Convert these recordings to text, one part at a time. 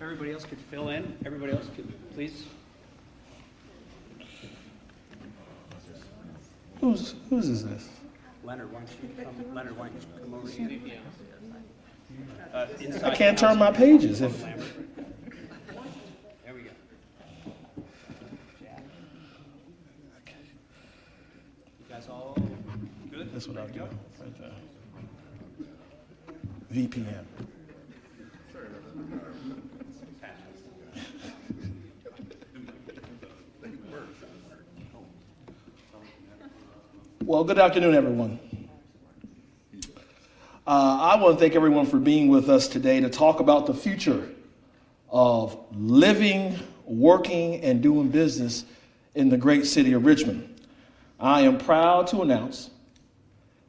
everybody else could fill in, everybody else could, please. Whose is this? Leonard, why don't you come over here? I can't turn my pages. There we go. You guys all good? That's what I'll do right there. VPN. Well, good afternoon, everyone. I want to thank everyone for being with us today to talk about the future of living, working, and doing business in the great city of Richmond. I am proud to announce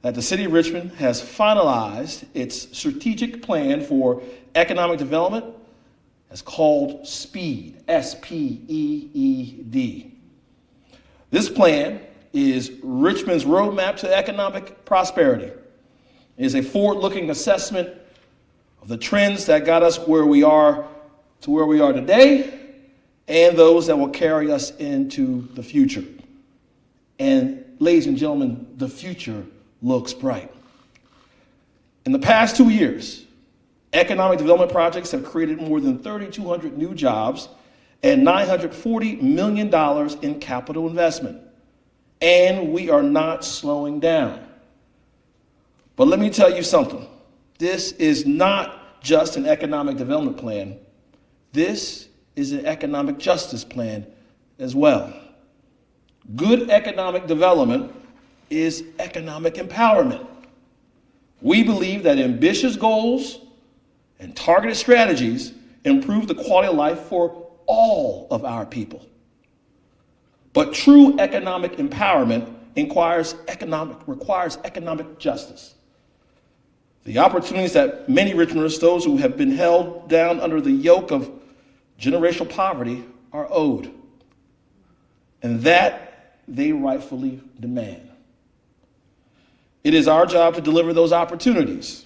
that the city of Richmond has finalized its strategic plan for economic development. It's called SPEED, S-P-E-E-D. This plan is Richmond's roadmap to economic prosperity. It is a forward-looking assessment of the trends that got us where we are to where we are today and those that will carry us into the future. And ladies and gentlemen, the future looks bright. In the past 2 years, economic development projects have created more than 3,200 new jobs and $940 million in capital investment. And we are not slowing down. But let me tell you something. This is not just an economic development plan. This is an economic justice plan as well. Good economic development is economic empowerment. We believe that ambitious goals and targeted strategies improve the quality of life for all of our people. But true economic empowerment requires economic justice. The opportunities that many Richmonders, those who have been held down under the yoke of generational poverty, are owed, and that they rightfully demand. It is our job to deliver those opportunities,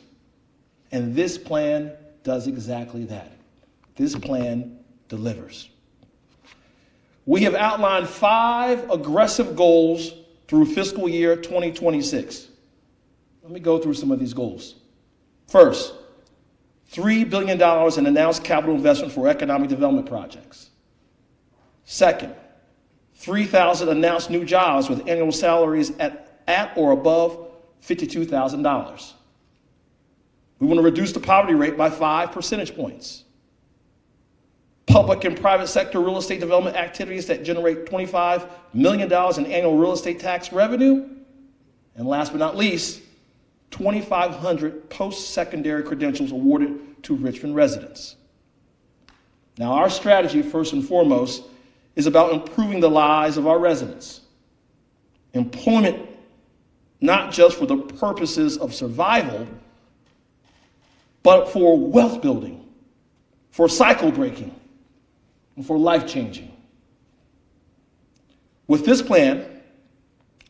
and this plan does exactly that. This plan delivers. We have outlined 5 aggressive goals through fiscal year 2026. Let me go through some of these goals. First, $3 billion in announced capital investment for economic development projects. Second, 3,000 announced new jobs with annual salaries at or above $52,000. We want to reduce the poverty rate by 5 percentage points. Public and private sector real estate development activities that generate $25 million in annual real estate tax revenue. And last but not least, 2,500 post-secondary credentials awarded to Richmond residents. Now, our strategy, first and foremost, is about improving the lives of our residents. Employment, not just for the purposes of survival, but for wealth building, for cycle breaking, and for life changing. With this plan,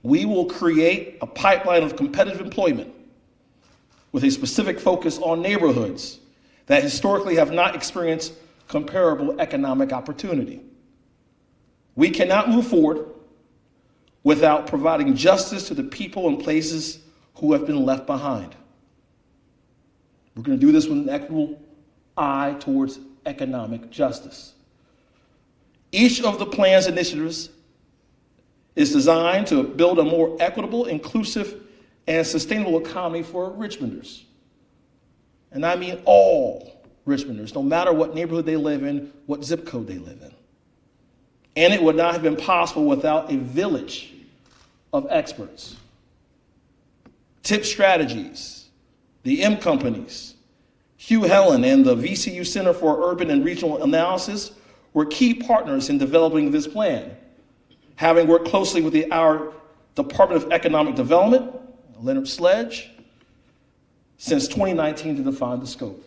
we will create a pipeline of competitive employment with a specific focus on neighborhoods that historically have not experienced comparable economic opportunity. We cannot move forward without providing justice to the people and places who have been left behind. We're going to do this with an equitable eye towards economic justice. Each of the plan's initiatives is designed to build a more equitable, inclusive, and sustainable economy for Richmonders. And I mean all Richmonders, no matter what neighborhood they live in, what zip code they live in. And it would not have been possible without a village of experts. TIP Strategies, the M Companies, Hugh Helen, and the VCU Center for Urban and Regional Analysis were key partners in developing this plan, having worked closely with our Department of Economic Development, Leonard Sledge, since 2019 to define the scope.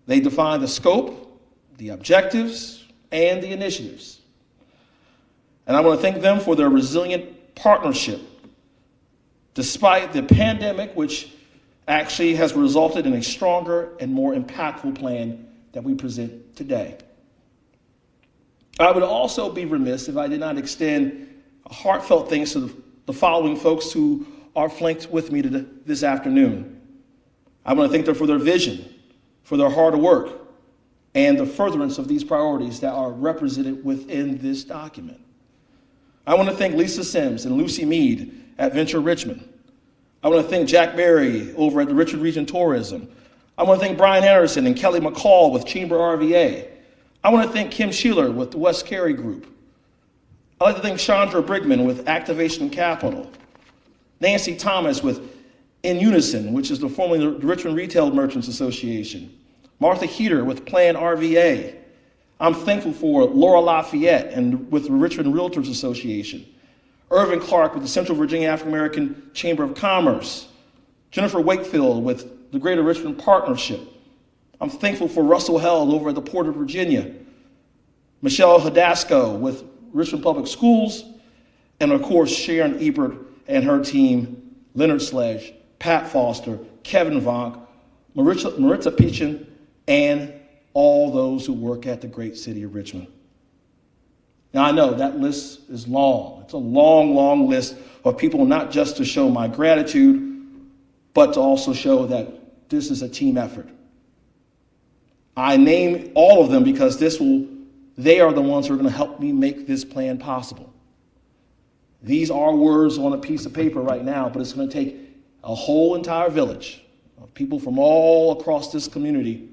They defined the scope, the objectives, and the initiatives. And I want to thank them for their resilient partnership. Despite the pandemic, which actually has resulted in a stronger and more impactful plan that we present today. I would also be remiss if I did not extend a heartfelt thanks to the following folks who are flanked with me this afternoon. I want to thank them for their vision, for their hard work, and the furtherance of these priorities that are represented within this document. I want to thank Lisa Sims and Lucy Mead at Venture Richmond. I want to thank Jack Berry over at the Richmond Region Tourism. I want to thank Brian Anderson and Kelly McCall with Chamber RVA. I want to thank Kim Sheeler with the West Cary Group. I'd like to thank Chandra Brigman with Activation Capital, Nancy Thomas with In Unison, which is formerly the Richmond Retail Merchants Association, Martha Heater with Plan RVA. I'm thankful for Laura Lafayette and with the Richmond Realtors Association, Irvin Clark with the Central Virginia African American Chamber of Commerce, Jennifer Wakefield with the Greater Richmond Partnership. I'm thankful for Russell Held over at the Port of Virginia, Michelle Hadasco with Richmond Public Schools, and of course Sharon Ebert and her team, Leonard Sledge, Pat Foster, Kevin Vonk, Maritza Peachin, and all those who work at the great city of Richmond. Now, I know that list is long. It's a long, long list of people, not just to show my gratitude, but to also show that this is a team effort. I name all of them because they are the ones who are going to help me make this plan possible. These are words on a piece of paper right now, but it's going to take a whole entire village of people from all across this community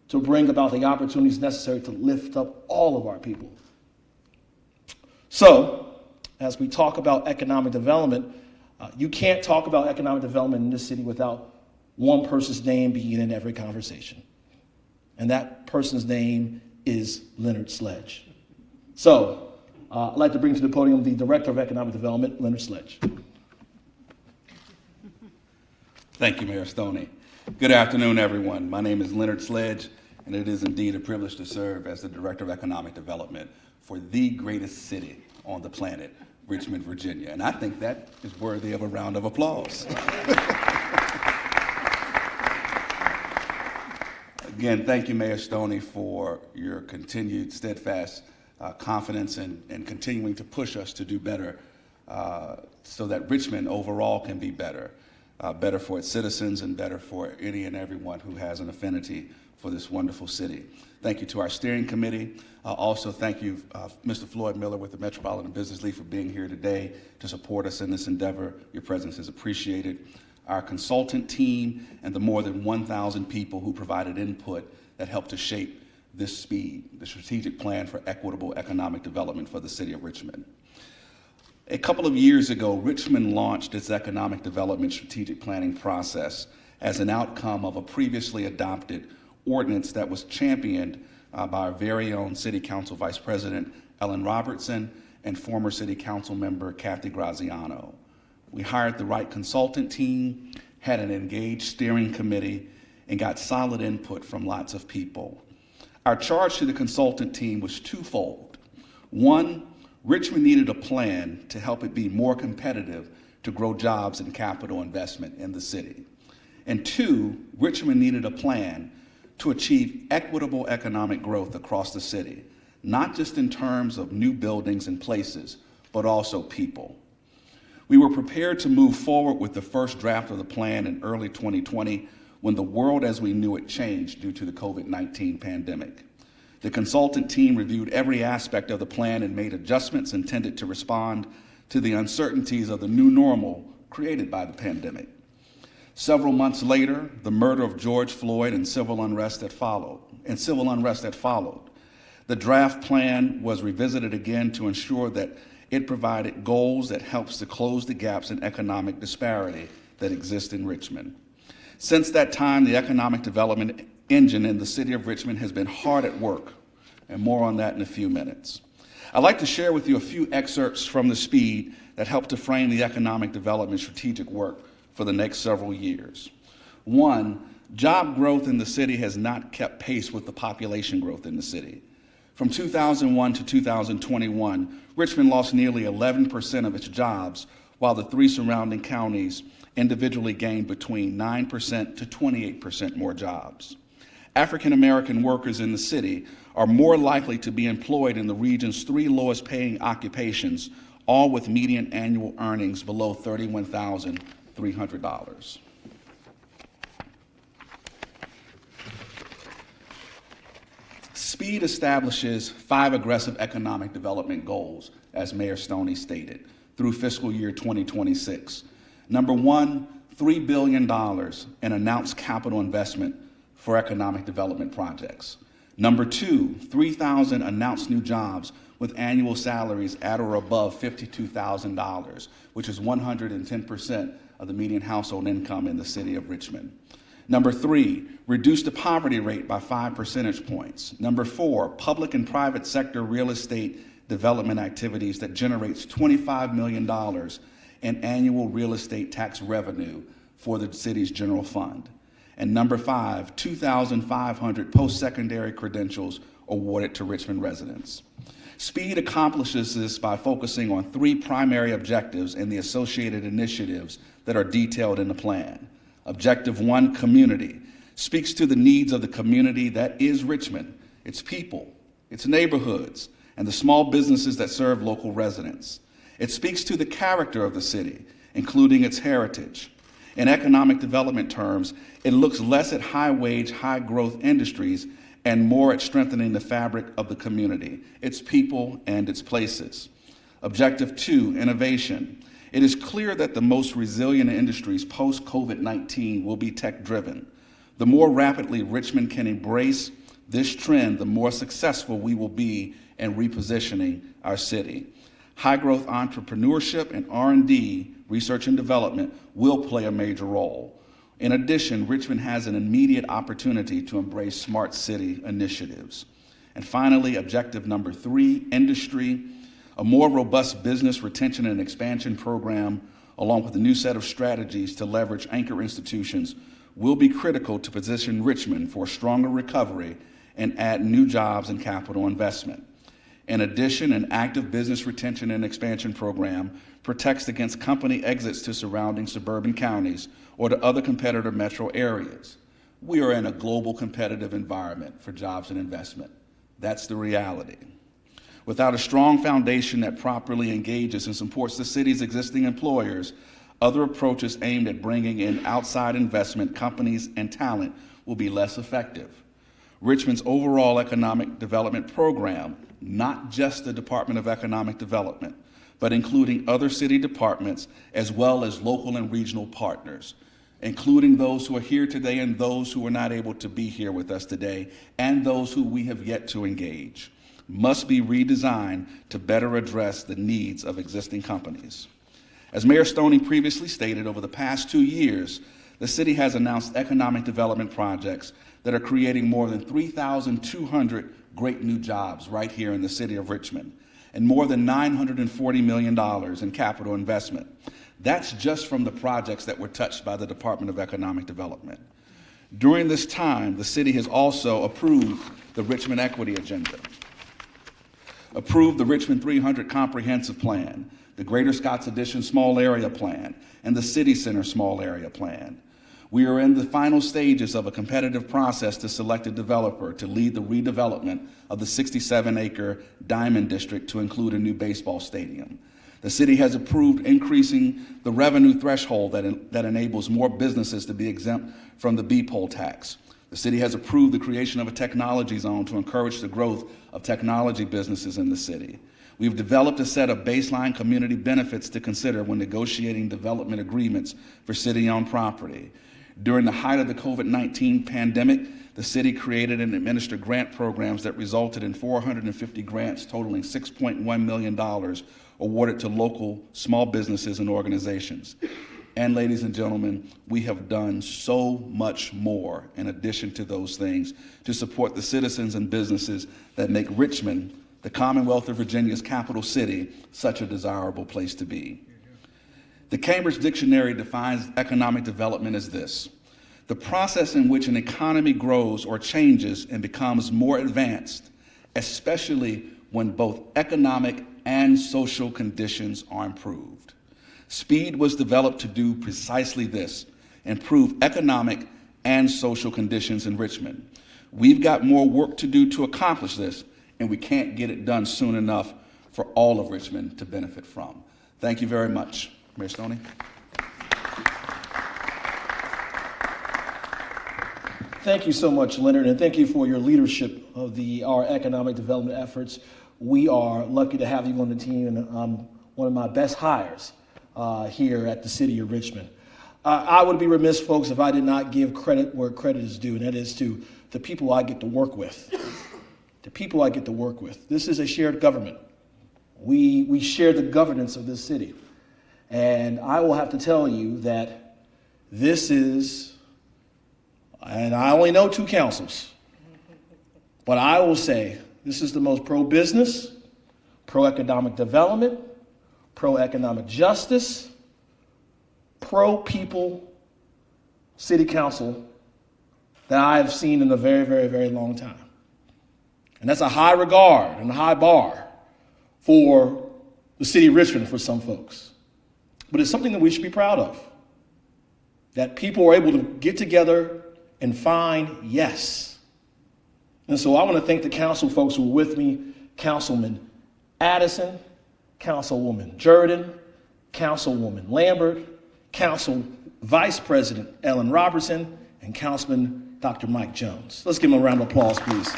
to bring about the opportunities necessary to lift up all of our people. So, as we talk about economic development, you can't talk about economic development in this city without one person's name being in every conversation. And that person's name is Leonard Sledge. So, I'd like to bring to the podium the Director of Economic Development, Leonard Sledge. Thank you, Mayor Stoney. Good afternoon, everyone. My name is Leonard Sledge, and it is indeed a privilege to serve as the Director of Economic Development for the greatest city on the planet, Richmond, Virginia. And I think that is worthy of a round of applause. Again, thank you, Mayor Stoney, for your continued steadfast confidence and continuing to push us to do better so that Richmond overall can be better. Better for its citizens and better for any and everyone who has an affinity for this wonderful city. Thank you to our steering committee. Also, thank you, Mr. Floyd Miller with the Metropolitan Business League for being here today to support us in this endeavor. Your presence is appreciated. Our consultant team and the more than 1,000 people who provided input that helped to shape this SPEED, the strategic plan for equitable economic development for the city of Richmond. A couple of years ago, Richmond launched its economic development strategic planning process as an outcome of a previously adopted ordinance that was championed by our very own City Council Vice President Ellen Robertson and former City Council member Kathy Graziano. We hired the right consultant team, had an engaged steering committee, and got solid input from lots of people. Our charge to the consultant team was twofold. One, Richmond needed a plan to help it be more competitive to grow jobs and capital investment in the city. And two, Richmond needed a plan to achieve equitable economic growth across the city, not just in terms of new buildings and places, but also people. We were prepared to move forward with the first draft of the plan in early 2020 when the world as we knew it changed due to the COVID-19 pandemic. The consultant team reviewed every aspect of the plan and made adjustments intended to respond to the uncertainties of the new normal created by the pandemic. Several months later, the murder of George Floyd and civil unrest that followed. The draft plan was revisited again to ensure that it provided goals that helps to close the gaps in economic disparity that exist in Richmond. Since that time, the economic development engine in the city of Richmond has been hard at work, and more on that in a few minutes. I'd like to share with you a few excerpts from the SPEED that help to frame the economic development strategic work for the next several years. One, job growth in the city has not kept pace with the population growth in the city. From 2001 to 2021, Richmond lost nearly 11% of its jobs, while the 3 surrounding counties individually gained between 9% to 28% more jobs. African American workers in the city are more likely to be employed in the region's 3 lowest paying occupations, all with median annual earnings below $31,300. SPEED establishes 5 aggressive economic development goals, as Mayor Stoney stated, through fiscal year 2026. Number 1, $3 billion in announced capital investment for economic development projects. Number 2, 3,000 announced new jobs with annual salaries at or above $52,000, which is 110% of the median household income in the city of Richmond. Number 3, reduce the poverty rate by 5 percentage points. Number 4, public and private sector real estate development activities that generates $25 million in annual real estate tax revenue for the city's general fund. And number 5, 2,500 post-secondary credentials awarded to Richmond residents. SPEED accomplishes this by focusing on 3 primary objectives and the associated initiatives that are detailed in the plan. Objective 1, community, speaks to the needs of the community that is Richmond, its people, its neighborhoods, and the small businesses that serve local residents. It speaks to the character of the city, including its heritage. In economic development terms, it looks less at high-wage, high-growth industries and more at strengthening the fabric of the community, its people, and its places. Objective 2, innovation. It is clear that the most resilient industries post-COVID-19 will be tech-driven. The more rapidly Richmond can embrace this trend, the more successful we will be in repositioning our city. High-growth entrepreneurship and R&D, research and development, will play a major role. In addition, Richmond has an immediate opportunity to embrace smart city initiatives. And finally, objective number 3, industry. A more robust business retention and expansion program, along with a new set of strategies to leverage anchor institutions, will be critical to position Richmond for a stronger recovery and add new jobs and capital investment. In addition, an active business retention and expansion program protects against company exits to surrounding suburban counties or to other competitor metro areas. We are in a global competitive environment for jobs and investment. That's the reality. Without a strong foundation that properly engages and supports the city's existing employers, other approaches aimed at bringing in outside investment, companies, and talent will be less effective. Richmond's overall economic development program, not just the Department of Economic Development, but including other city departments as well as local and regional partners, including those who are here today and those who are not able to be here with us today, and those who we have yet to engage, must be redesigned to better address the needs of existing companies. As Mayor Stoney previously stated, over the past 2 years, the city has announced economic development projects that are creating more than 3,200 great new jobs right here in the city of Richmond, and more than $940 million in capital investment. That's just from the projects that were touched by the Department of Economic Development. During this time, the city has also approved the Richmond Equity Agenda, approved the Richmond 300 Comprehensive Plan, the Greater Scotts Addition Small Area Plan, and the City Center Small Area Plan. We are in the final stages of a competitive process to select a developer to lead the redevelopment of the 67-acre Diamond District to include a new baseball stadium. The city has approved increasing the revenue threshold that enables more businesses to be exempt from the B-poll tax. The city has approved the creation of a technology zone to encourage the growth of technology businesses in the city. We've developed a set of baseline community benefits to consider when negotiating development agreements for city-owned property. During the height of the COVID-19 pandemic, the city created and administered grant programs that resulted in 450 grants totaling $6.1 million awarded to local small businesses and organizations. And ladies and gentlemen, we have done so much more in addition to those things to support the citizens and businesses that make Richmond, the Commonwealth of Virginia's capital city, such a desirable place to be. The Cambridge Dictionary defines economic development as this: the process in which an economy grows or changes and becomes more advanced, especially when both economic and social conditions are improved. Speed was developed to do precisely this: improve economic and social conditions in Richmond. We've got more work to do to accomplish this, and we can't get it done soon enough for all of Richmond to benefit from. Thank you very much. Mayor Stoney. Thank you so much, Leonard, and thank you for your leadership of our economic development efforts. We are lucky to have you on the team, and one of my best hires here at the city of Richmond. I would be remiss, folks, if I did not give credit where credit is due, and that is to the people I get to work with. The people I get to work with. This is a shared government. We share the governance of this city. And I will have to tell you that this is, and I only know 2 councils, but I will say this is the most pro-business, pro-economic development, pro-economic justice, pro-people city council that I have seen in a very, very, very long time. And that's a high regard and a high bar for the city of Richmond for some folks. But it's something that we should be proud of, that people are able to get together and find yes. And so I want to thank the council folks who were with me: Councilman Addison, Councilwoman Jordan, Councilwoman Lambert, Council Vice President Ellen Robertson, and Councilman Dr. Mike Jones. Let's give them a round of applause, please.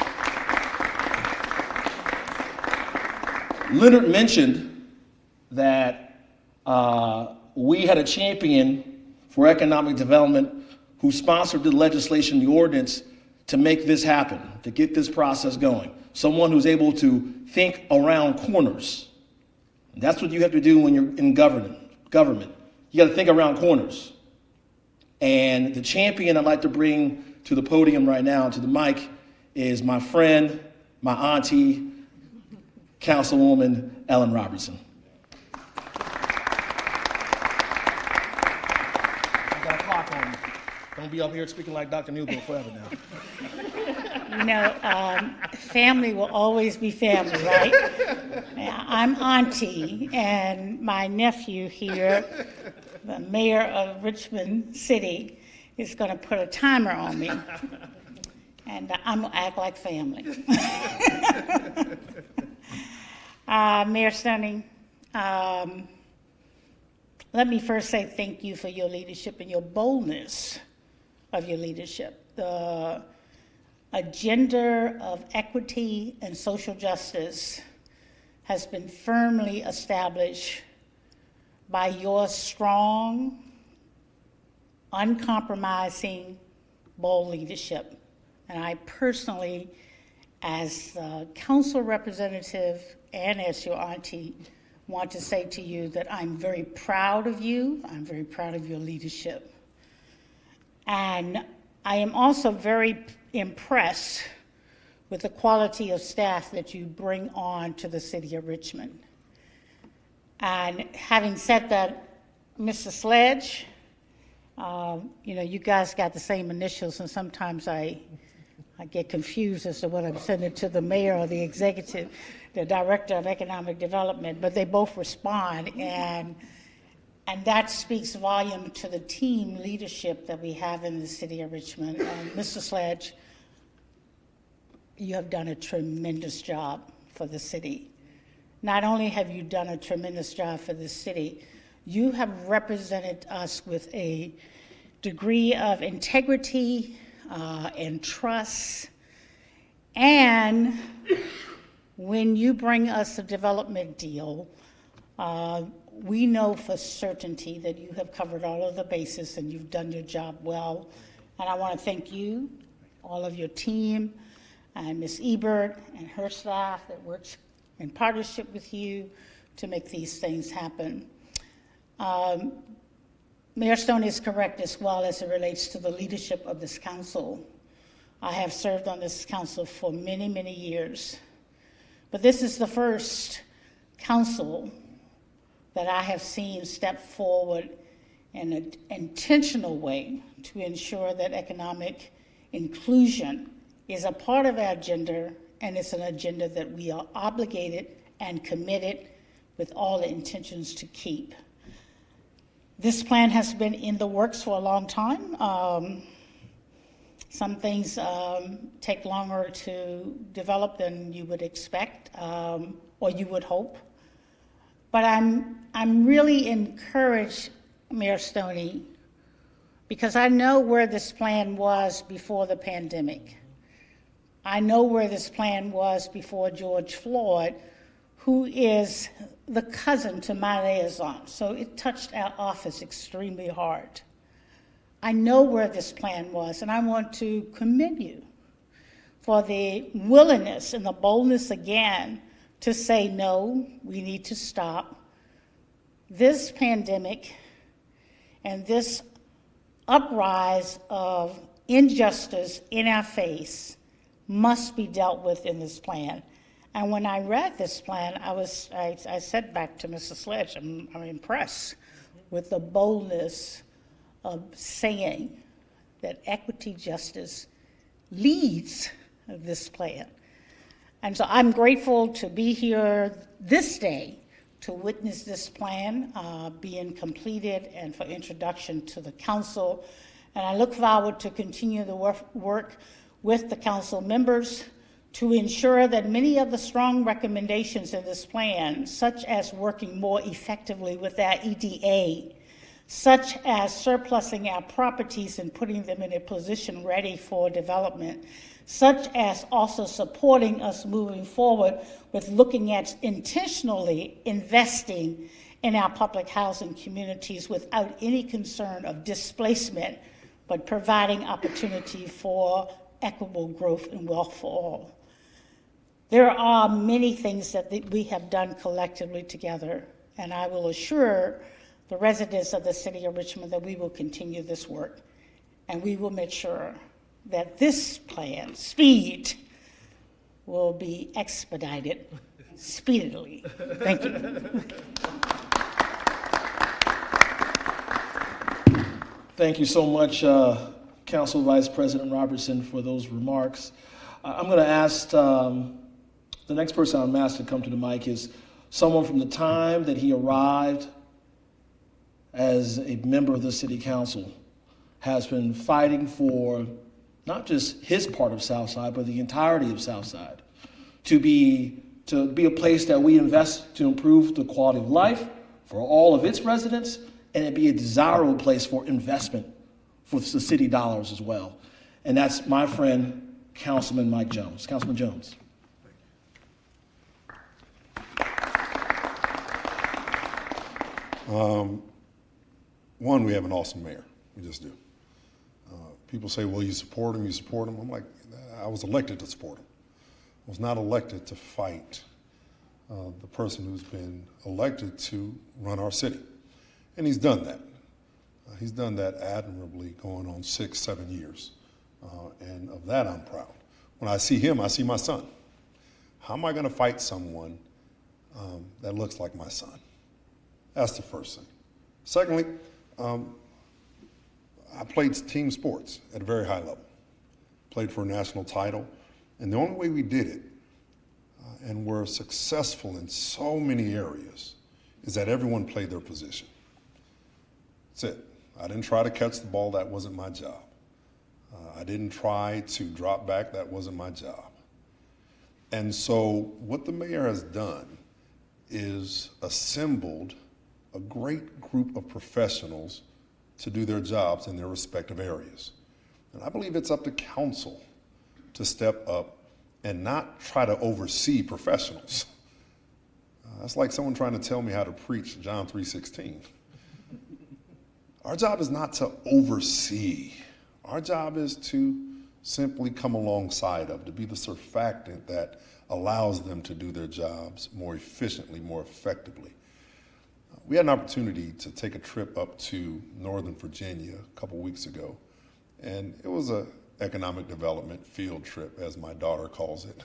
Leonard mentioned that we had a champion for economic development who sponsored the legislation, the ordinance, to make this happen, to get this process going. Someone who's able to think around corners. That's what you have to do when you're in government. You got to think around corners. And the champion I'd like to bring to the podium right now, to the mic, is my friend, my auntie, Councilwoman Ellen Robertson. I got a clock on me. Don't be up here speaking like Dr. Newbill forever now. You know, family will always be family, right? I'm auntie, and my nephew here, the mayor of Richmond City, is going to put a timer on me, and I'm going to act like family. Mayor Stoney, let me first say thank you for your leadership and your boldness of your leadership. The agenda of equity and social justice has been firmly established by your strong, uncompromising, bold leadership. And I personally, as a council representative and as your auntie, want to say to you that I'm very proud of you. I'm very proud of your leadership. And I am also very impressed with the quality of staff that you bring on to the city of Richmond. And having said that, Mr. Sledge, you know, you guys got the same initials, and sometimes I get confused as to what I'm sending to the mayor or the executive, the director of economic development, but they both respond, and that speaks volume to the team leadership that we have in the city of Richmond. Mr. Sledge, you have done a tremendous job for the city. Not only have you done a tremendous job for the city, you have represented us with a degree of integrity and trust. And when you bring us a development deal, we know for certainty that you have covered all of the bases and you've done your job well. And I want to thank you, all of your team, and Ms. Ebert and her staff that works in partnership with you to make these things happen. Mayor Stoney is correct as well as it relates to the leadership of this council. I have served on this council for many, many years, but this is the first council that I have seen step forward in an intentional way to ensure that economic inclusion is a part of our agenda, and it's an agenda that we are obligated and committed with all the intentions to keep. This plan has been in the works for a long time. Some things take longer to develop than you would expect or you would hope. But I'm really encouraged, Mayor Stoney, because I know where this plan was before the pandemic. I know where this plan was before George Floyd, who is the cousin to my liaison. So it touched our office extremely hard. I know where this plan was, and I want to commend you for the willingness and the boldness again to say, no, we need to stop. This pandemic and this uprise of injustice in our face must be dealt with in this plan. And when I read this plan, I said back to Mr. Sledge, I'm impressed with the boldness of saying that equity justice leads this plan. And so I'm grateful to be here this day to witness this plan being completed and for introduction to the council. And I look forward to continue the work with the council members to ensure that many of the strong recommendations in this plan, such as working more effectively with our EDA, such as surplusing our properties and putting them in a position ready for development, such as also supporting us moving forward with looking at intentionally investing in our public housing communities without any concern of displacement, but providing opportunity for equitable growth and wealth for all. There are many things that we have done collectively together, and I will assure the residents of the city of Richmond that we will continue this work, and we will make sure that this plan, speed, will be expedited speedily. Thank you. Thank you so much, Council Vice President Robertson, for those remarks. I'm going to ask the next person I'm asked to come to the mic is someone from the time that he arrived as a member of the City Council has been fighting for not just his part of Southside, but the entirety of Southside to be a place that we invest to improve the quality of life for all of its residents, and it be a desirable place for investment for the city dollars as well. And that's my friend, Councilman Mike Jones. Councilman Jones. One, we have an awesome mayor. We just do. People say, well, you support him, you support him. I'm like, I was elected to support him. I was not elected to fight the person who's been elected to run our city. And he's done that. He's done that admirably going on 6, 7 years. And of that, I'm proud. When I see him, I see my son. How am I going to fight someone that looks like my son? That's the first thing. Secondly, I played team sports at a very high level. Played for a national title. And the only way we did it, and were successful in so many areas, is that everyone played their position. That's it. I didn't try to catch the ball. That wasn't my job. I didn't try to drop back. That wasn't my job. And so what the mayor has done is assembled a great group of professionals to do their jobs in their respective areas. And I believe it's up to council to step up and not try to oversee professionals. That's like someone trying to tell me how to preach John 3:16. Our job is not to oversee. Our job is to simply come alongside of, to be the surfactant that allows them to do their jobs more efficiently, more effectively. We had an opportunity to take a trip up to Northern Virginia a couple weeks ago, and it was an economic development field trip, as my daughter calls it.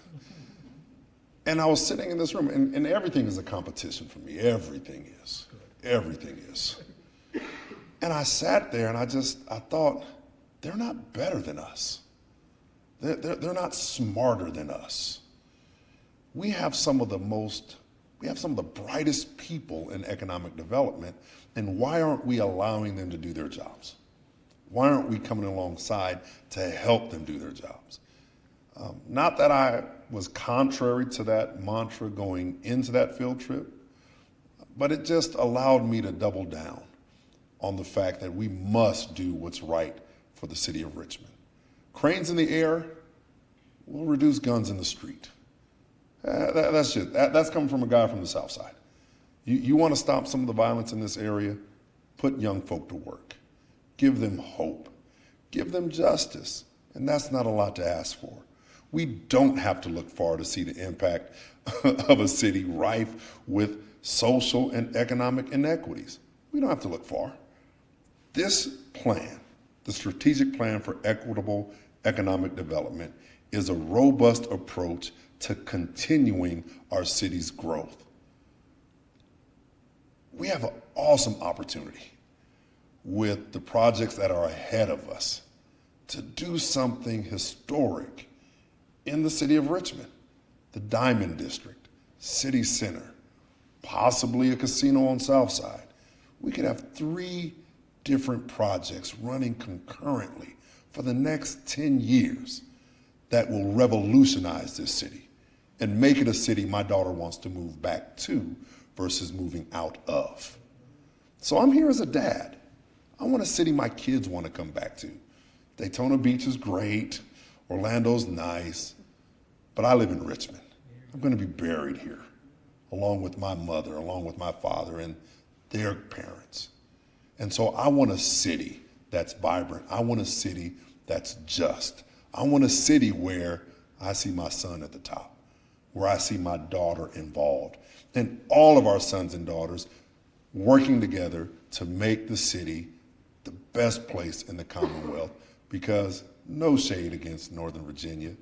And I was sitting in this room, and everything is a competition for me. Everything is. Everything is. And I sat there and I thought, they're not better than us. They're not smarter than us. We have some of the most We have some of the brightest people in economic development, and why aren't we allowing them to do their jobs? Why aren't we coming alongside to help them do their jobs? Not that I was contrary to that mantra going into that field trip, but it just allowed me to double down on the fact that we must do what's right for the city of Richmond. Cranes in the air will reduce guns in the street. That's coming from a guy from the South Side. You want to stop some of the violence in this area? Put young folk to work. Give them hope. Give them justice. And that's not a lot to ask for. We don't have to look far to see the impact of a city rife with social and economic inequities. We don't have to look far. This plan, the strategic plan for equitable economic development, is a robust approach to continuing our city's growth. We have an awesome opportunity with the projects that are ahead of us to do something historic in the city of Richmond, the Diamond District, City Center, possibly a casino on South Side. We could have 3 different projects running concurrently for the next 10 years that will revolutionize this city and make it a city my daughter wants to move back to versus moving out of. So I'm here as a dad. I want a city my kids want to come back to. Daytona Beach is great, Orlando's nice, but I live in Richmond. I'm going to be buried here, along with my mother, along with my father and their parents. And so I want a city that's vibrant. I want a city that's just. I want a city where I see my son at the top, where I see my daughter involved, and all of our sons and daughters working together to make the city the best place in the Commonwealth, because no shade against Northern Virginia,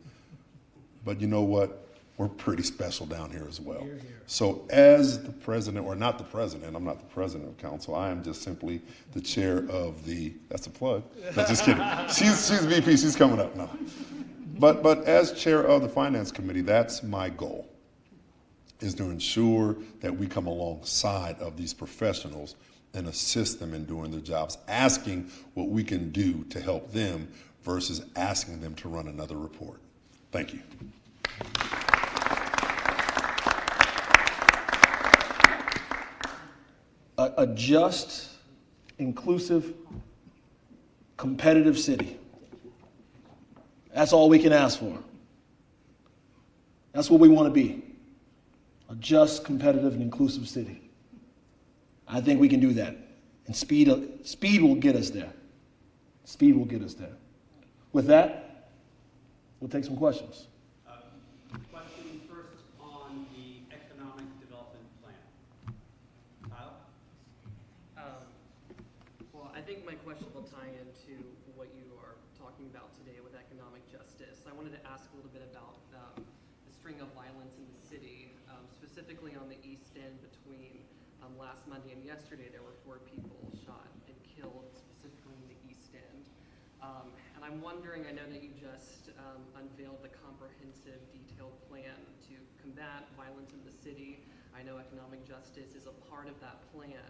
but you know what? We're pretty special down here as well. So as the president, or not the president, I'm not the president of council, I am just simply the chair of the, that's a plug. No, just kidding. She's VP, she's coming up now. But as chair of the finance committee, that's my goal, is to ensure that we come alongside of these professionals and assist them in doing their jobs, asking what we can do to help them versus asking them to run another report. Thank you. A just, inclusive, competitive city. That's all we can ask for. That's what we want to be. A just, competitive, and inclusive city. I think we can do that. And speed will get us there. Speed will get us there. With that, we'll take some questions. Question first on the economic development plan. Kyle? Well, I think my question will tie into what you are talking about today with economic justice. I wanted to ask a little bit about the string of violence in the city, specifically on the East End between last Monday and yesterday. There were 4 people shot and killed, specifically in the East End. And I'm wondering, I know that you just unveiled the comprehensive, detailed plan to combat violence in the city. I know economic justice is a part of that plan.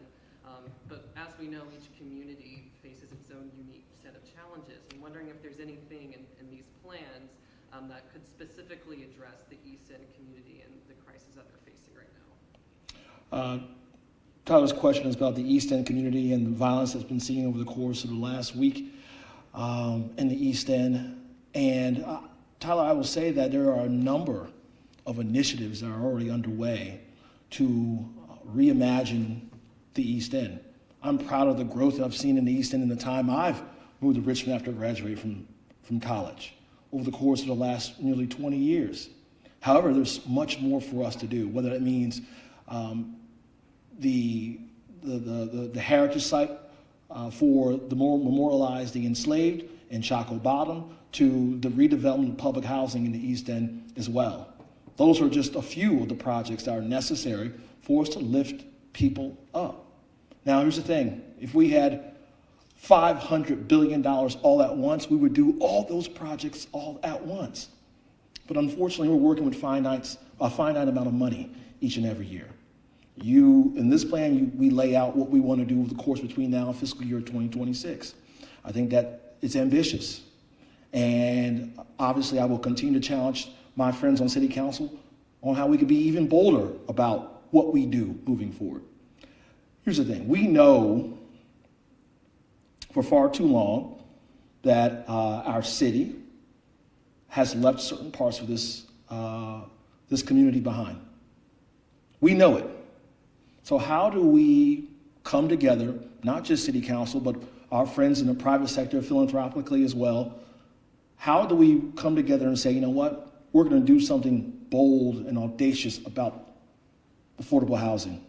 But as we know, each community faces its own unique set of challenges. I'm wondering if there's anything in these plans that could specifically address the East End community and the crisis that they're facing right now. Tyler's question is about the East End community and the violence that's been seen over the course of the last week in the East End. And Tyler, I will say that there are a number of initiatives that are already underway to reimagine the East End. I'm proud of the growth that I've seen in the East End in the time I've moved to Richmond after graduating from college over the course of the last nearly 20 years. However, there's much more for us to do, whether that means the heritage site for the memorialize the enslaved in Chaco Bottom to the redevelopment of public housing in the East End as well. Those are just a few of the projects that are necessary for us to lift people up. Now, here's the thing. If we had $500 billion all at once, we would do all those projects all at once. But unfortunately, we're working with a finite amount of money each and every year. In this plan, we lay out what we want to do over the course between now and fiscal year 2026. I think that it's ambitious. And obviously, I will continue to challenge my friends on City Council on how we could be even bolder about what we do moving forward. Here's the thing. We know for far too long that our city has left certain parts of this community behind. We know it. So how do we come together, not just City Council, but our friends in the private sector philanthropically as well? How do we come together and say, you know what, we're going to do something bold and audacious about affordable housing?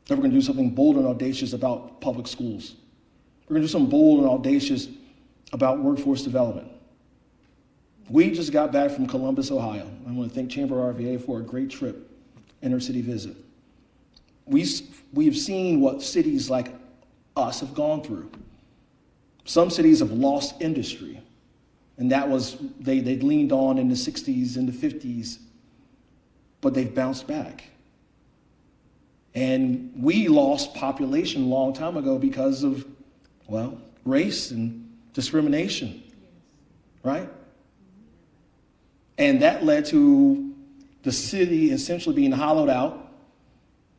That we're going to do something bold and audacious about public schools. We're going to do something bold and audacious about workforce development. We just got back from Columbus, Ohio. I want to thank Chamber RVA for a great trip, inner city visit. We've seen what cities like us have gone through. Some cities have lost industry, and that was, they leaned on in the 60s and the 50s, but they've bounced back. And we lost population a long time ago because of, well, race and discrimination, right? And that led to the city essentially being hollowed out.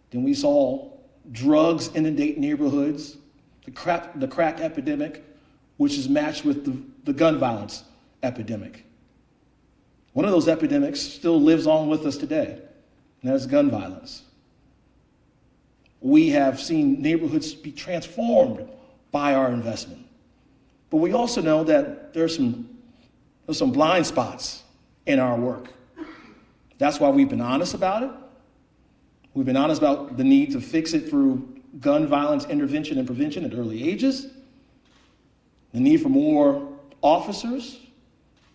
Then we saw drugs inundate neighborhoods, the crack epidemic, which is matched with the gun violence epidemic. One of those epidemics still lives on with us today, and that's gun violence. We have seen neighborhoods be transformed by our investment. But we also know that there's some blind spots in our work. That's why we've been honest about it. We've been honest about the need to fix it through gun violence intervention and prevention at early ages, the need for more officers,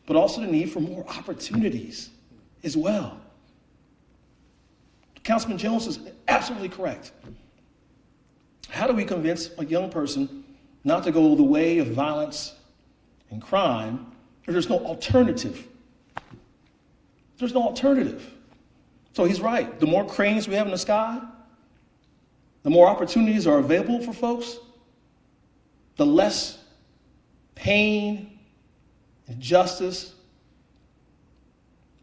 but also the need for more opportunities as well. Councilman Jones is absolutely correct. How do we convince a young person not to go the way of violence and crime if there's no alternative? There's no alternative. So he's right. The more cranes we have in the sky, the more opportunities are available for folks, the less pain, injustice,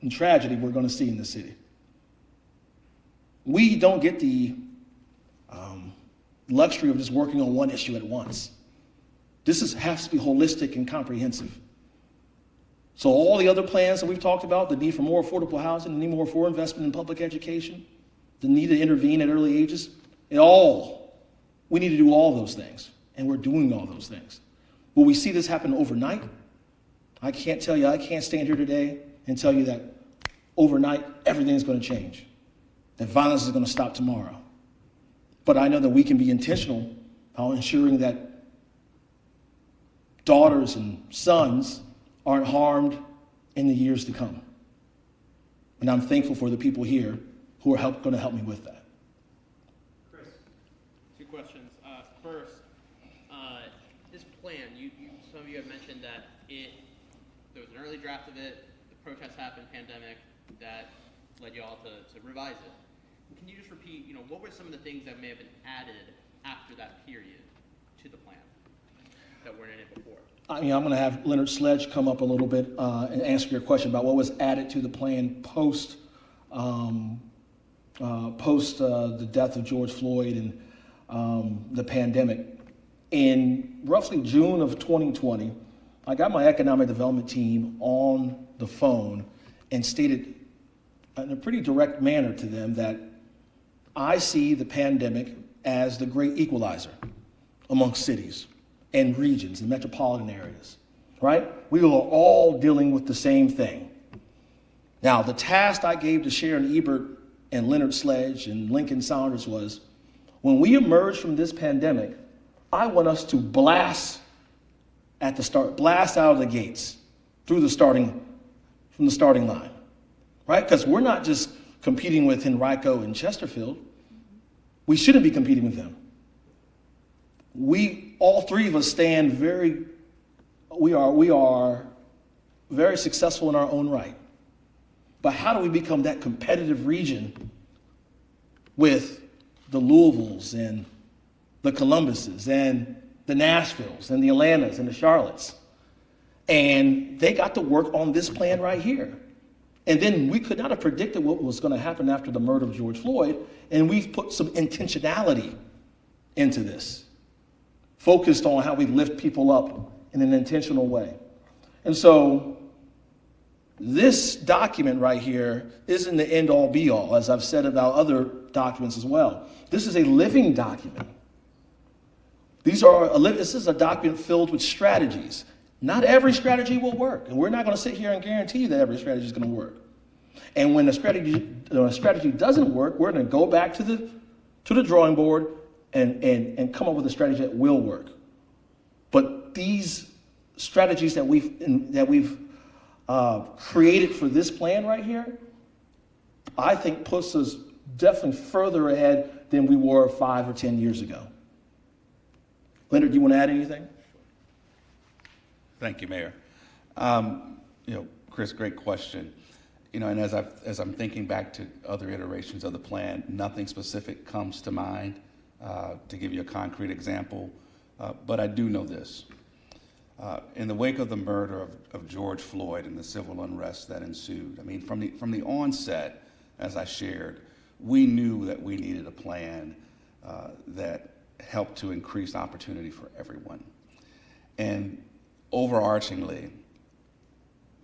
and tragedy we're going to see in the city. We don't get the luxury of just working on one issue at once. This has to be holistic and comprehensive. So all the other plans that we've talked about, the need for more affordable housing, the need for investment in public education, the need to intervene at early ages, we need to do all those things, and we're doing all those things. Will we see this happen overnight? I can't stand here today and tell you that overnight everything's going to change, that violence is going to stop tomorrow. But I know that we can be intentional about ensuring that daughters and sons aren't harmed in the years to come. And I'm thankful for the people here who are going to help me with that. Chris. Two questions. First, this plan, some of you have mentioned that there was an early draft of it, the protests happened, pandemic, that led you all to revise it. Can you just repeat, what were some of the things that may have been added after that period to the plan that weren't in it before? I'm going to have Leonard Sledge come up a little bit and answer your question about what was added to the plan post the death of George Floyd and the pandemic. In roughly June of 2020, I got my economic development team on the phone and stated in a pretty direct manner to them that I see the pandemic as the great equalizer amongst cities and regions and metropolitan areas, right? We are all dealing with the same thing. Now, the task I gave to Sharon Ebert and Leonard Sledge and Lincoln Saunders was, when we emerge from this pandemic, I want us to blast out of the gates from the starting line, right? Because we're not just competing with Henrico and Chesterfield. We shouldn't be competing with them. All three of us we are very successful in our own right. But how do we become that competitive region with the Louisvilles and the Columbuses and the Nashvilles and the Atlantas and the Charlottes. And they got to work on this plan right here. And then we could not have predicted what was going to happen after the murder of George Floyd. And we've put some intentionality into this, focused on how we lift people up in an intentional way. And so this document right here isn't the end all be all, as I've said about other documents as well. This is a living document. This is a document filled with strategies. Not every strategy will work, and we're not going to sit here and guarantee you that every strategy is going to work. And when a strategy doesn't work, we're going to go back to the drawing board and come up with a strategy that will work. But these strategies that we've created for this plan right here, I think puts us definitely further ahead than we were 5 or 10 years ago. Leonard, do you want to add anything? Thank you, Mayor. Chris, great question. And as I'm thinking back to other iterations of the plan, nothing specific comes to mind to give you a concrete example. But I do know this. In the wake of the murder of George Floyd and the civil unrest that ensued, I mean, from the onset, as I shared, we knew that we needed a plan that helped to increase opportunity for everyone. And overarchingly,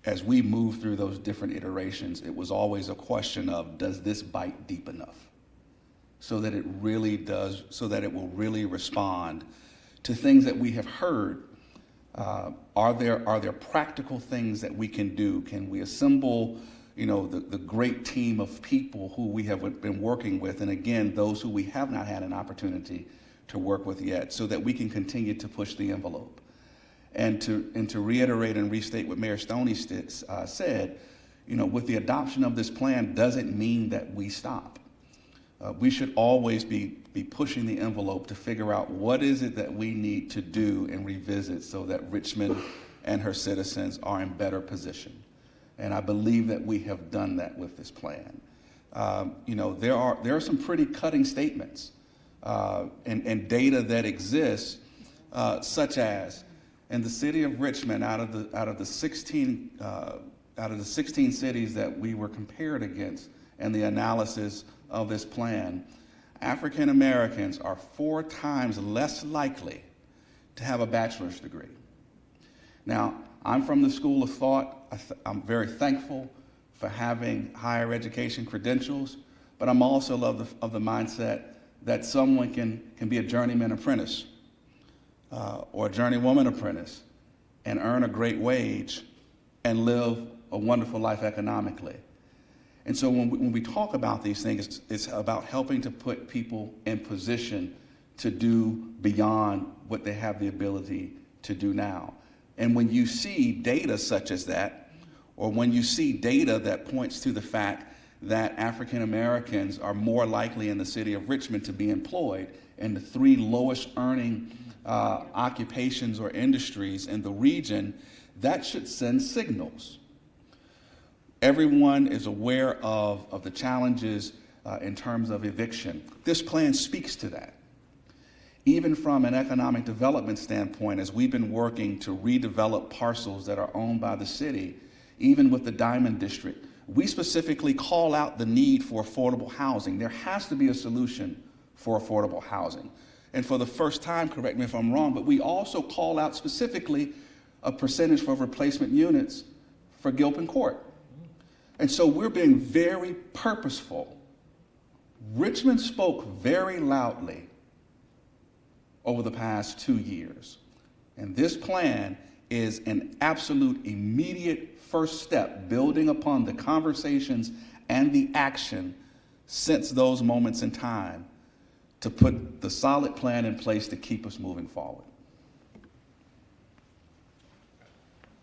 as we moved through those different iterations, it was always a question of, does this bite deep enough so that it will really respond to things that we have heard? Are there practical things that we can do? Can we assemble, the great team of people who we have been working with, and again, those who we have not had an opportunity to work with yet, so that we can continue to push the envelope? And to reiterate and restate what Mayor Stoney said, with the adoption of this plan doesn't mean that we stop. We should always be pushing the envelope to figure out what is it that we need to do and revisit so that Richmond and her citizens are in better position. And I believe that we have done that with this plan. There are some pretty cutting statements and data that exists, such as in the city of Richmond, out of the 16 cities that we were compared against in the analysis of this plan, African Americans are 4 times less likely to have a bachelor's degree. Now, I'm from the school of thought. I'm very thankful for having higher education credentials, but I'm also of the mindset that someone can be a journeyman apprentice or a journeywoman apprentice and earn a great wage and live a wonderful life economically. And so when we talk about these things, it's about helping to put people in position to do beyond what they have the ability to do now. And when you see data such as that, or when you see data that points to the fact that African Americans are more likely in the city of Richmond to be employed in the 3 lowest earning occupations or industries in the region, that should send signals. Everyone is aware of the challenges in terms of eviction. This plan speaks to that. Even from an economic development standpoint, as we've been working to redevelop parcels that are owned by the city, even with the Diamond District, we specifically call out the need for affordable housing. There has to be a solution for affordable housing. And for the first time, correct me if I'm wrong, but we also call out specifically a percentage for replacement units for Gilpin Court. And so we're being very purposeful. Richmond spoke very loudly over the past 2 years. And this plan is an absolute immediate first step, building upon the conversations and the action since those moments in time to put the solid plan in place to keep us moving forward.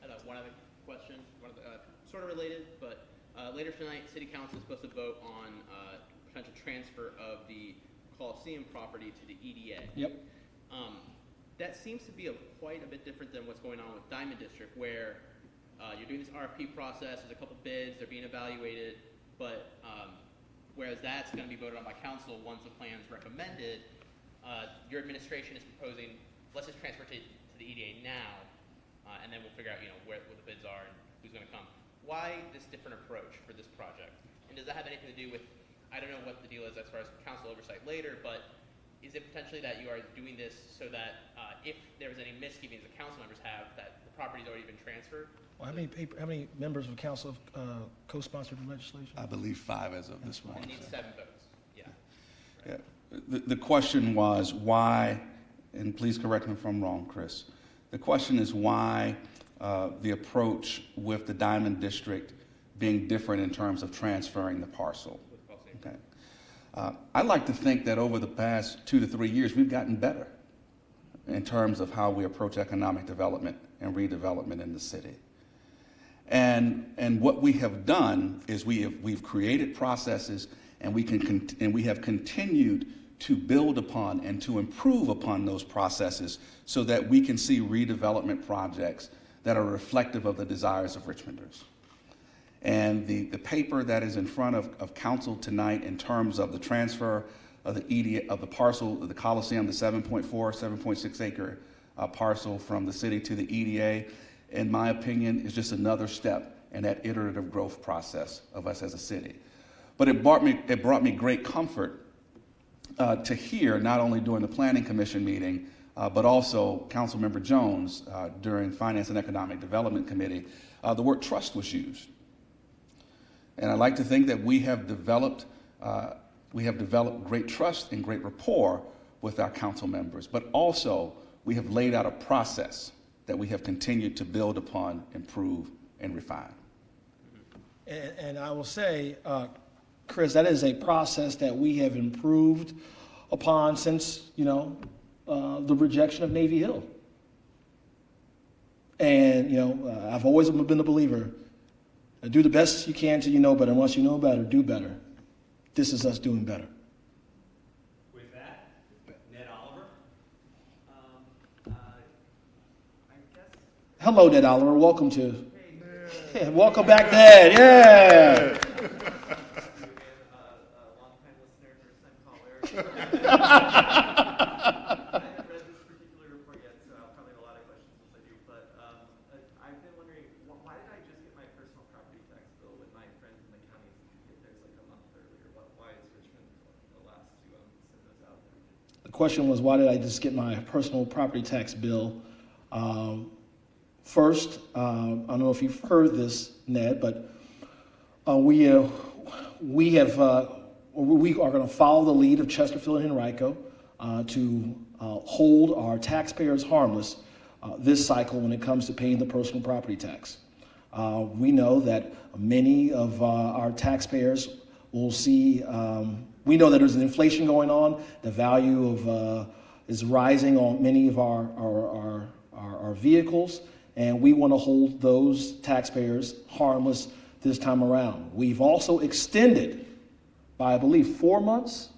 I have one other question, sort of related, but later tonight, City Council is supposed to vote on potential transfer of the Coliseum property to the EDA. Yep. That seems to be quite a bit different than what's going on with Diamond District, where you're doing this RFP process, there's a couple bids, they're being evaluated, but whereas that's going to be voted on by council once the plan's recommended. Your administration is proposing, let's just transfer to the EDA now, and then we'll figure out, where the bids are and who's going to come. Why this different approach for this project? And does that have anything to do with, I don't know what the deal is as far as council oversight later, but is it potentially that you are doing this so that if there was any misgivings that council members have, that the property's already been transferred? Well, how many members of council have co-sponsored the legislation? I believe 5 as of this It morning. needs 7 votes, yeah. Yeah. The question was why, and please correct me if I'm wrong, Chris. The question is why the approach with the Diamond District being different in terms of transferring the parcel. Okay. I'd like to think that over the past 2 to 3 years, we've gotten better in terms of how we approach economic development and redevelopment in the city. And what we have done is we've created processes, and we have continued to build upon and to improve upon those processes so that we can see redevelopment projects that are reflective of the desires of Richmonders. And the paper that is in front of council tonight in terms of the transfer of the EDA, of the parcel of the Coliseum, the 7.6 acre parcel from the city to the EDA, in my opinion, is just another step in that iterative growth process of us as a city. But it brought me great comfort to hear, not only during the Planning Commission meeting, but also Councilmember Jones during Finance and Economic Development Committee, the word trust was used. And I'd like to think that we have developed great trust and great rapport with our council members, but also we have laid out a process that we have continued to build upon, improve, and refine. And I will say, Chris, that is a process that we have improved upon since, the rejection of Navy Hill. And, I've always been a believer, do the best you can till you know better. And once you know better, do better. This is us doing better. With that, Ned Oliver. I guess. Hello, Ned Oliver. Welcome to. Yeah, welcome back, Ned. Yeah. Long-time listener, first-time caller. I haven't read this particular report yet, so I'll probably have a lot of questions once I do. But I've been wondering, why did I just get my personal property tax bill when my friends in the county get theirs like a month earlier? Why is Richmond the last to send those out? The question was, why did I just get my personal property tax bill? First, I don't know if you've heard this, Ned, but we are going to follow the lead of Chesterfield and Henrico to hold our taxpayers harmless this cycle when it comes to paying the personal property tax. We know that many of our taxpayers will see, we know that there's an inflation going on. The value of is rising on many of our vehicles, and we want to hold those taxpayers harmless this time around. We've also extended by, I believe, 4 months,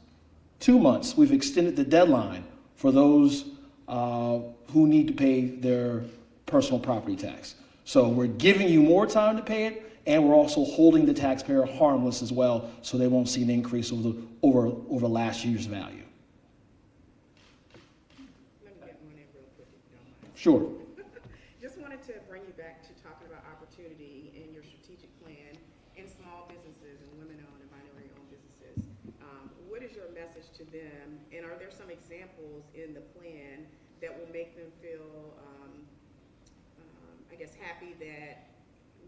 2 months, we've extended the deadline for those who need to pay their personal property tax. So we're giving you more time to pay it, and we're also holding the taxpayer harmless as well, so they won't see an increase over last year's value. Let me get one in real quick, if you don't mind. Sure. Just wanted to bring you back to talking about opportunity in your strategic plan in small businesses and women-owned and minority-owned businesses. What is your message to them, and are there some examples in the plan that will make them feel, happy that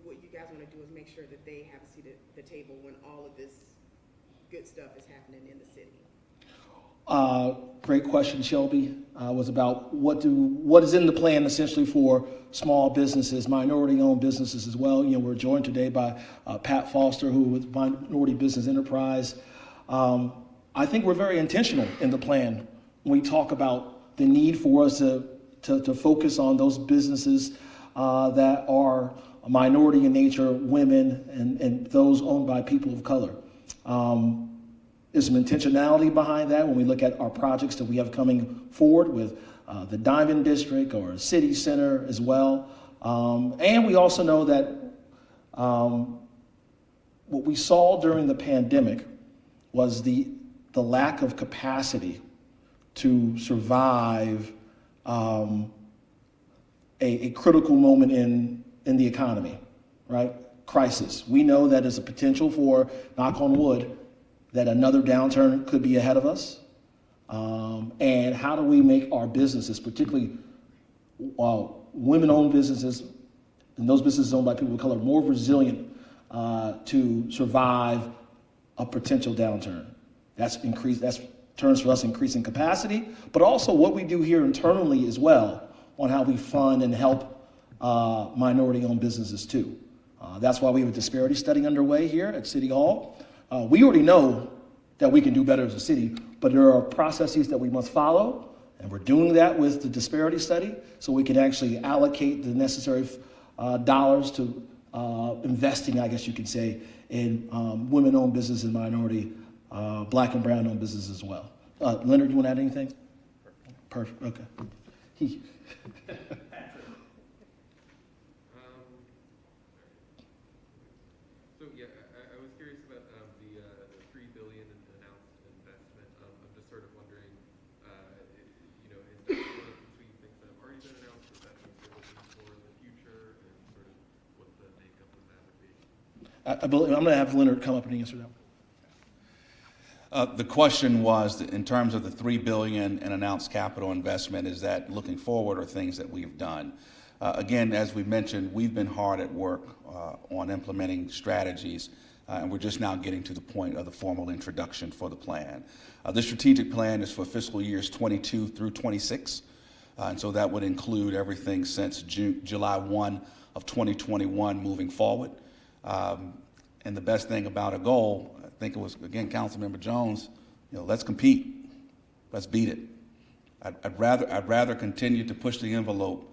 what you guys want to do is make sure that they have a seat at the table when all of this good stuff is happening in the city? Great question, Shelby. Was about what is in the plan essentially for small businesses, minority-owned businesses as well. We're joined today by Pat Foster, who with Minority Business Enterprise. I think we're very intentional in the plan when we talk about the need for us to focus on those businesses that are minority in nature, women, and those owned by people of color. There's some intentionality behind that when we look at our projects that we have coming forward with the Diamond District or City Center as well. And we also know that what we saw during the pandemic was the lack of capacity to survive a critical moment in the economy, right? Crisis. We know that there's a potential for, knock on wood, that another downturn could be ahead of us. And how do we make our businesses, particularly women-owned businesses and those businesses owned by people of color, more resilient to survive a potential downturn? That's turns for us increasing capacity, but also what we do here internally as well on how we fund and help minority-owned businesses too. That's why we have a disparity study underway here at City Hall. We already know that we can do better as a city, but there are processes that we must follow, and we're doing that with the disparity study so we can actually allocate the necessary dollars to investing, I guess you could say, in women-owned business and minority, black and brown-owned business as well. Leonard, you want to add anything? Perfect. Okay. So yeah, I was curious about the $3 billion in announced investment. I'm just sort of wondering, is that split between things that have already been announced, is that things you're looking for in the future, and sort of what the makeup of that would be? I'm going to have Leonard come up and answer that. The question was, in terms of the $3 billion in announced capital investment, is that looking forward or things that we've done? Again, as we mentioned, we've been hard at work on implementing strategies, and we're just now getting to the point of the formal introduction for the plan. The strategic plan is for fiscal years 22 through 26, and so that would include everything since July 1 of 2021 moving forward. And the best thing about a goal, I think it was, again, Councilmember Jones, let's compete, let's beat it. I'd rather continue to push the envelope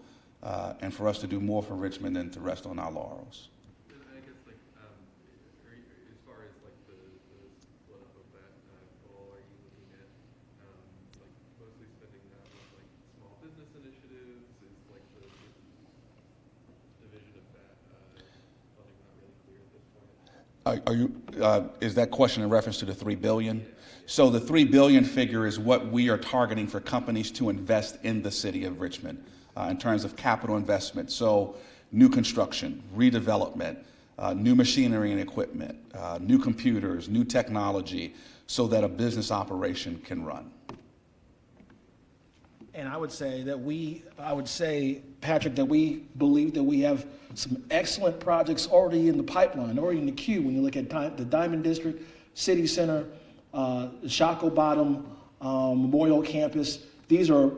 and for us to do more for Richmond than to rest on our laurels. And I guess, as far as the split up of that goal, are you looking at mostly spending that with small business initiatives? Is the division of that funding not really clear at this point? Is that question in reference to the $3 billion? So the $3 billion figure is what we are targeting for companies to invest in the city of Richmond in terms of capital investment. So new construction, redevelopment, new machinery and equipment, new computers, new technology, so that a business operation can run. And I would say, Patrick, that we believe that we have some excellent projects already in the pipeline, already in the queue. When you look at the Diamond District, City Center, Shockoe Bottom, Memorial Campus, these are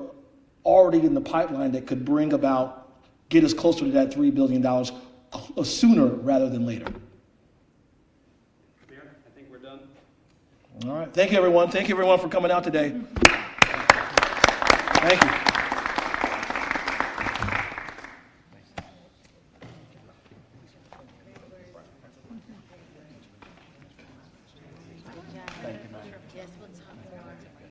already in the pipeline that could get us closer to that $3 billion sooner rather than later. Mayor, I think we're done. All right. Thank you, everyone. Thank you, everyone, for coming out today. Thank you.